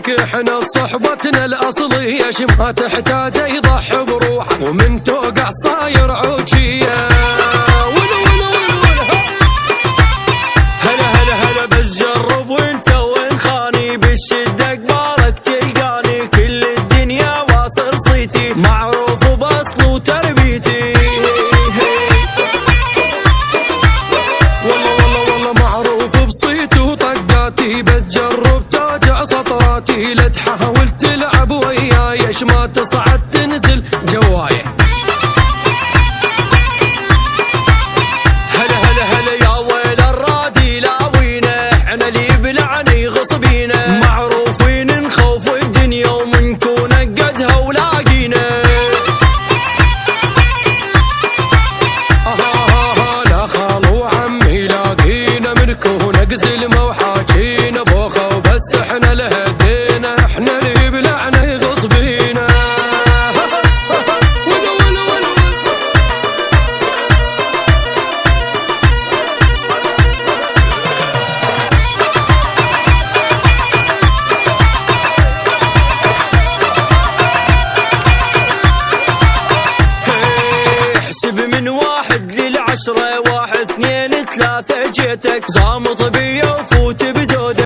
لك احنا صحبتنا الاصليه ما تحتاج يضحي بروحه ومن توقع صاير عوجيه. هلا هلا هلا بس جرب وانت وين خاني بالشده قبالك تلقاني كل الدنيا واصل صيتي معروف باصل وتربيتي. والله معروف بصيت وطقاتي بتجرب توجع سطراتي لا تحاول تلعب وياي ايش ما تصعد تنزل جواي. هلا هلا هلا يا ويل الرادي لاوينا احنا اللي بلعني غصبينا معروفين نخوف الدنيا ومنكون قدها ولاقينا. لا خالو عمي لاقينا منكون اقزل وحاجينا بوخه وبس احنا لهدينا احنا اللي بلعني غصبينا. احسب من 1 ل10 1 2 3 جيتك زامط بي